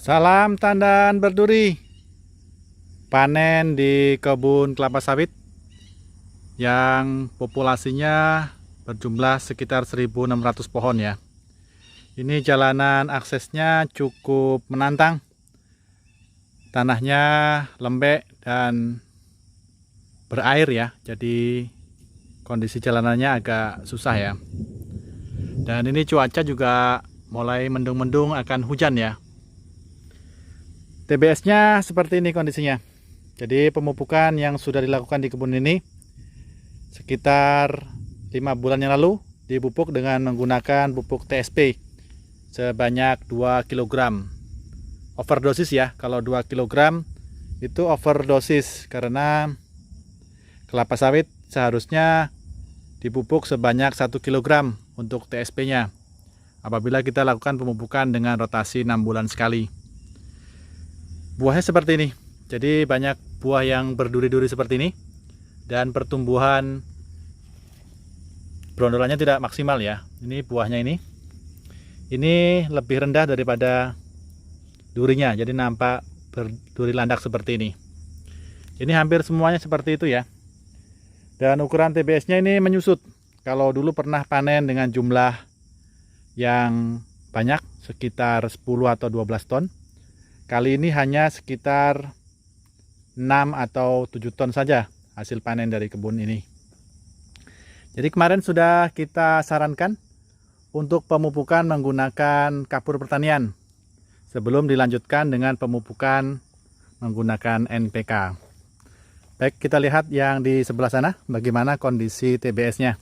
Salam tandan berduri. Panen di kebun kelapa sawit yang populasinya berjumlah sekitar 1.600 pohon ya. Ini jalanan aksesnya cukup menantang. Tanahnya lembek dan berair ya. Jadi kondisi jalanannya agak susah ya. Dan ini cuaca juga mulai mendung-mendung akan hujan ya. TBS-nya seperti ini kondisinya. Jadi pemupukan yang sudah dilakukan di kebun ini sekitar 5 bulan yang lalu dipupuk dengan menggunakan pupuk TSP sebanyak 2 kg. Overdosis ya, kalau 2 kg itu overdosis karena kelapa sawit seharusnya dipupuk sebanyak 1 kg untuk TSP-nya. Apabila kita lakukan pemupukan dengan rotasi 6 bulan sekali. Buahnya seperti ini. Jadi banyak buah yang berduri-duri seperti ini. Dan pertumbuhan brondolannya tidak maksimal ya. Ini buahnya ini. Ini lebih rendah daripada durinya. Jadi nampak berduri landak seperti ini. Ini hampir semuanya seperti itu ya. Dan ukuran TBS-nya ini menyusut. Kalau dulu pernah panen dengan jumlah yang banyak, sekitar 10 atau 12 ton. Kali ini hanya sekitar 6 atau 7 ton saja hasil panen dari kebun ini. Jadi kemarin sudah kita sarankan untuk pemupukan menggunakan kapur pertanian sebelum dilanjutkan dengan pemupukan menggunakan NPK. Baik, kita lihat yang di sebelah sana bagaimana kondisi TBS-nya.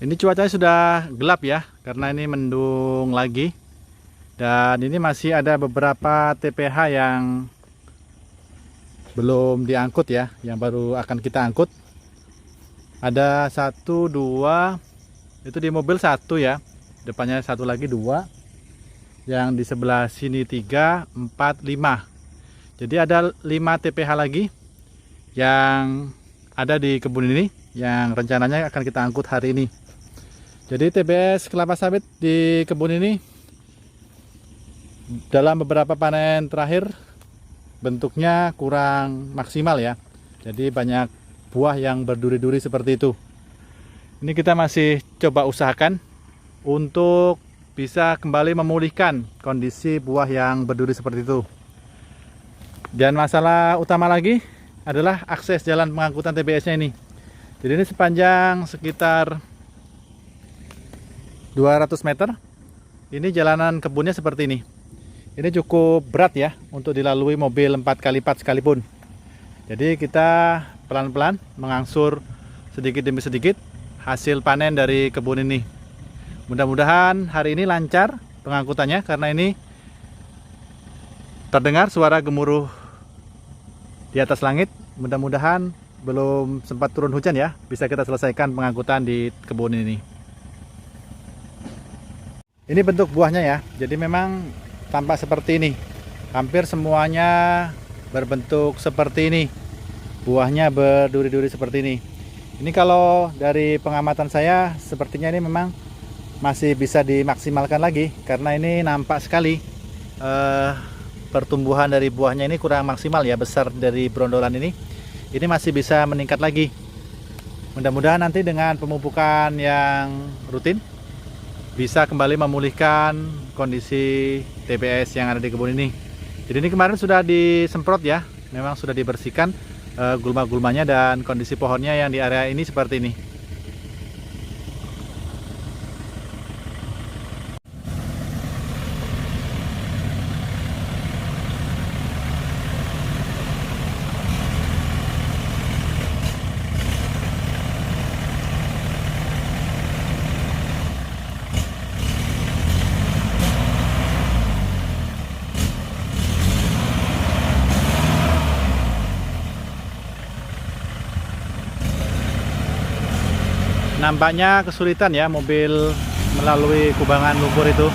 Ini cuacanya sudah gelap ya, karena ini mendung lagi. Dan ini masih ada beberapa TPH yang belum diangkut ya, yang baru akan kita angkut. Ada 1, 2, itu di mobil 1 ya, depannya 1 lagi 2, yang di sebelah sini 3, 4, 5. Jadi ada 5 TPH lagi yang ada di kebun ini, yang rencananya akan kita angkut hari ini. Jadi TBS kelapa sawit di kebun ini dalam beberapa panen terakhir bentuknya kurang maksimal ya. Jadi banyak buah yang berduri-duri seperti itu. Ini kita masih coba usahakan untuk bisa kembali memulihkan kondisi buah yang berduri seperti itu. Dan masalah utama lagi adalah akses jalan pengangkutan TBS-nya ini. Jadi ini sepanjang sekitar 200 meter. Ini jalanan kebunnya seperti ini. Ini cukup berat ya untuk dilalui mobil 4x4 sekalipun. Jadi kita pelan-pelan mengangsur sedikit demi sedikit hasil panen dari kebun ini. Mudah-mudahan hari ini lancar pengangkutannya karena ini terdengar suara gemuruh di atas langit. Mudah-mudahan belum sempat turun hujan ya, bisa kita selesaikan pengangkutan di kebun ini. Ini bentuk buahnya ya, jadi memang tampak seperti ini. Hampir semuanya berbentuk seperti ini. Buahnya berduri-duri seperti ini. Ini kalau dari pengamatan saya, sepertinya ini memang masih bisa dimaksimalkan lagi. Karena ini nampak sekali pertumbuhan dari buahnya ini kurang maksimal ya, besar dari brondolan ini. Ini masih bisa meningkat lagi. Mudah-mudahan nanti dengan pemupukan yang rutin bisa kembali memulihkan kondisi TBS yang ada di kebun ini. Jadi ini kemarin sudah disemprot ya, memang sudah dibersihkan gulma-gulmanya dan kondisi pohonnya yang di area ini seperti ini. Nampaknya kesulitan ya mobil melalui kubangan lumpur itu.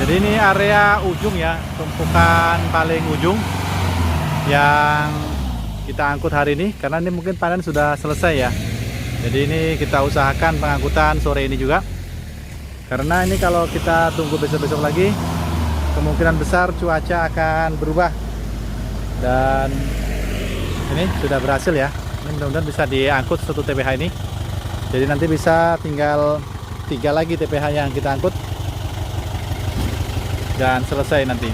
Jadi Ini area ujung ya, tumpukan paling ujung yang kita angkut hari ini, karena ini mungkin panen sudah selesai ya. Jadi ini kita usahakan pengangkutan sore ini juga, karena ini kalau kita tunggu besok-besok lagi, kemungkinan besar cuaca akan berubah. Dan ini sudah berhasil ya. Ini mudah-mudahan bisa diangkut 1 TPH ini. Jadi nanti bisa tinggal 3 lagi TPH yang kita angkut dan selesai nanti.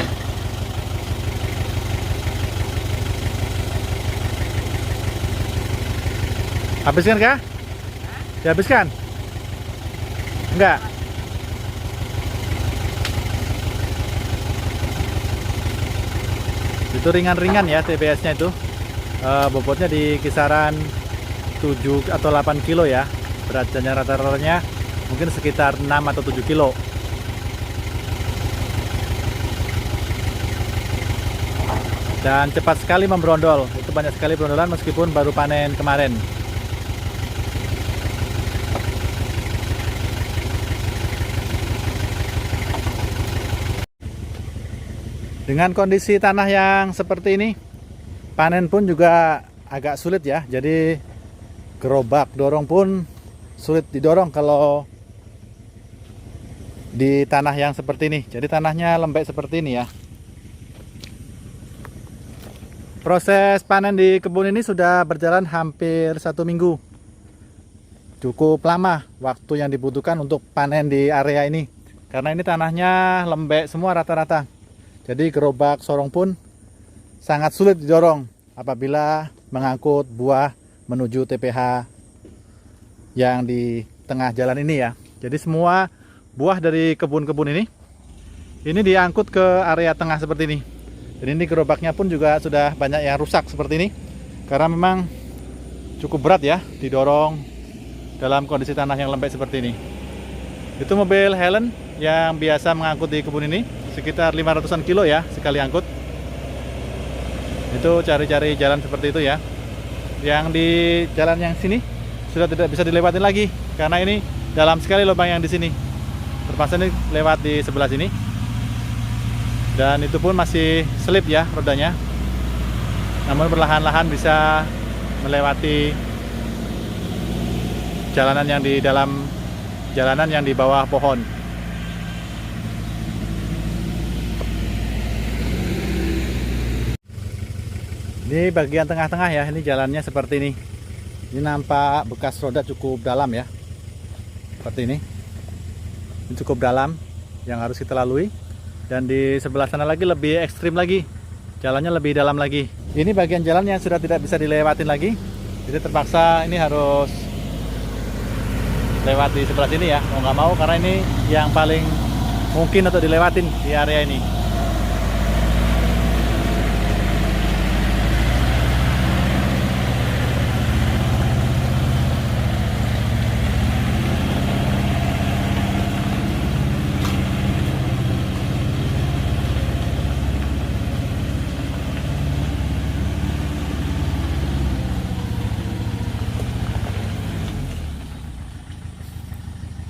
Habiskan kah? Dihabiskan? Enggak? Itu ringan-ringan ya TBS-nya itu. Bobotnya di kisaran 7 atau 8 kilo ya. Beratnya rata-ratanya mungkin sekitar 6 atau 7 kilo. Dan cepat sekali memberondol. Itu banyak sekali berondolan meskipun baru panen kemarin. Dengan kondisi tanah yang seperti ini, panen pun juga agak sulit ya. Jadi gerobak dorong pun sulit didorong kalau di tanah yang seperti ini. Jadi tanahnya lembek seperti ini ya. Proses panen di kebun ini sudah berjalan hampir 1 minggu. Cukup lama waktu yang dibutuhkan untuk panen di area ini, karena ini tanahnya lembek semua rata-rata. Jadi gerobak sorong pun sangat sulit didorong apabila mengangkut buah menuju TPH yang di tengah jalan ini ya. Jadi semua buah dari kebun-kebun ini diangkut ke area tengah seperti ini. Dan ini gerobaknya pun juga sudah banyak yang rusak seperti ini, karena memang cukup berat ya didorong dalam kondisi tanah yang lembek seperti ini. Itu mobil Helen yang biasa mengangkut di kebun ini, sekitar 500-an kilo ya sekali angkut. Itu cari-cari jalan seperti itu ya. Yang di jalan yang sini sudah tidak bisa dilewatin lagi, karena ini dalam sekali lubang yang di sini. Terpaksa ini lewat di sebelah sini. Dan itu pun masih selip ya rodanya. Namun perlahan-lahan bisa melewati jalanan yang di dalam jalanan yang di bawah pohon. Ini bagian tengah-tengah ya, ini jalannya seperti ini. Ini nampak bekas roda cukup dalam ya. Seperti ini. Ini cukup dalam yang harus kita lalui. Dan di sebelah sana lagi lebih ekstrim lagi, jalannya lebih dalam lagi. Ini bagian jalan yang sudah tidak bisa dilewatin lagi, jadi terpaksa ini harus lewat di sebelah sini ya, mau nggak mau, karena ini yang paling mungkin untuk dilewatin di area ini.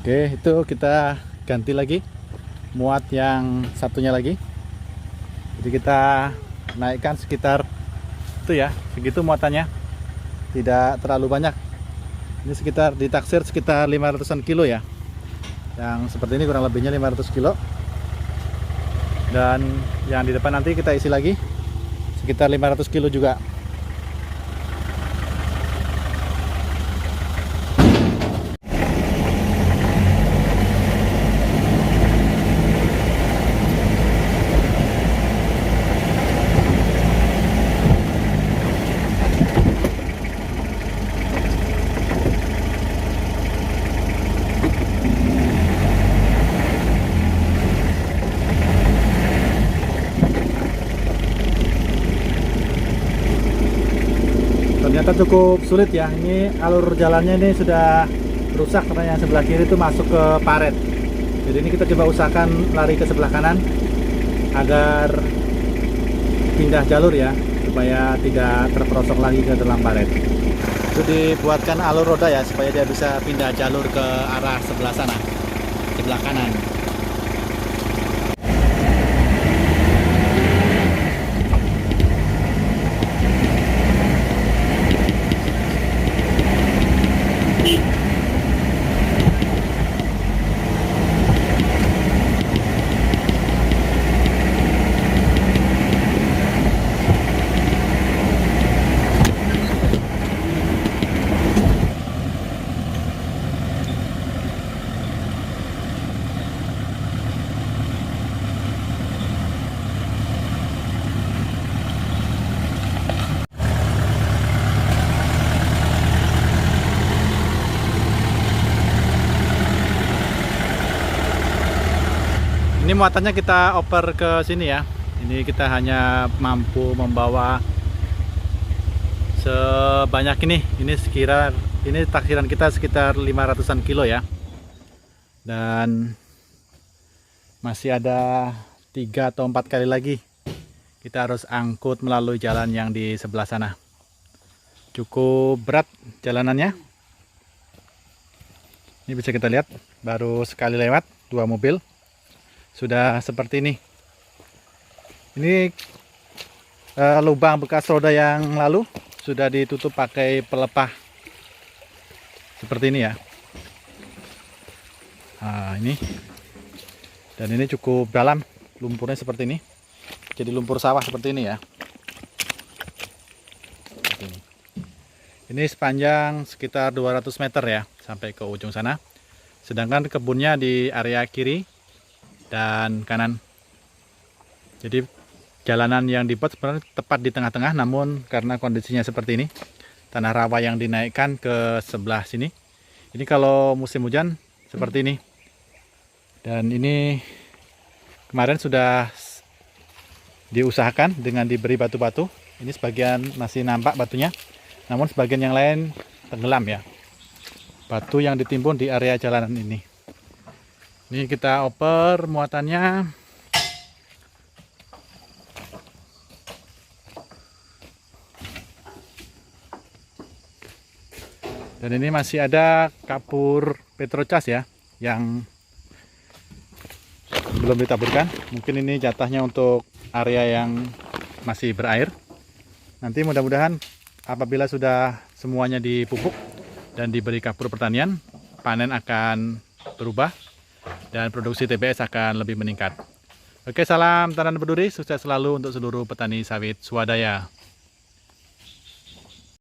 Oke, itu kita ganti lagi muat yang satunya lagi. Jadi kita naikkan sekitar itu ya, segitu muatannya, tidak terlalu banyak. Ini sekitar ditaksir sekitar 500-an kilo ya. Yang seperti ini kurang lebihnya 500 kilo. Dan yang di depan nanti kita isi lagi sekitar 500 kilo juga. Ternyata cukup sulit ya. Ini alur jalannya ini sudah rusak karena yang sebelah kiri itu masuk ke paret. Jadi ini kita coba usahakan lari ke sebelah kanan agar pindah jalur ya, supaya tidak terperosok lagi ke dalam paret. Itu dibuatkan alur roda ya, supaya dia bisa pindah jalur ke arah sebelah sana, sebelah kanan. muatannya kita oper ke sini ya. Ini kita hanya mampu membawa sebanyak ini. Ini takdiran kita sekitar 500-an kilo ya. Dan masih ada 3 atau 4 kali lagi kita harus angkut melalui jalan yang di sebelah sana. Cukup berat jalanannya. Ini bisa kita lihat, baru sekali lewat 2 mobil sudah seperti ini. Ini lubang bekas roda yang lalu sudah ditutup pakai pelepah seperti ini ya. Nah, ini. Dan ini cukup dalam, lumpurnya seperti ini. Jadi lumpur sawah seperti ini ya. Seperti ini. Ini sepanjang sekitar 200 meter ya, sampai ke ujung sana. Sedangkan kebunnya di area kiri dan kanan. Jadi jalanan yang dibuat sebenarnya tepat di tengah-tengah, namun karena kondisinya seperti ini, tanah rawa yang dinaikkan ke sebelah sini. Ini kalau musim hujan seperti ini. Dan ini kemarin sudah diusahakan dengan diberi batu-batu. Ini sebagian masih nampak batunya, namun sebagian yang lain tenggelam ya. Batu yang ditimbun di area jalanan ini. Ini kita oper muatannya. Dan ini masih ada kapur petrocas ya, yang belum ditaburkan. Mungkin ini jatahnya untuk area yang masih berair. Nanti mudah-mudahan apabila sudah semuanya dipupuk dan diberi kapur pertanian, panen akan berubah dan produksi TBS akan lebih meningkat. Oke, salam tanam berduri, sukses selalu untuk seluruh petani sawit swadaya.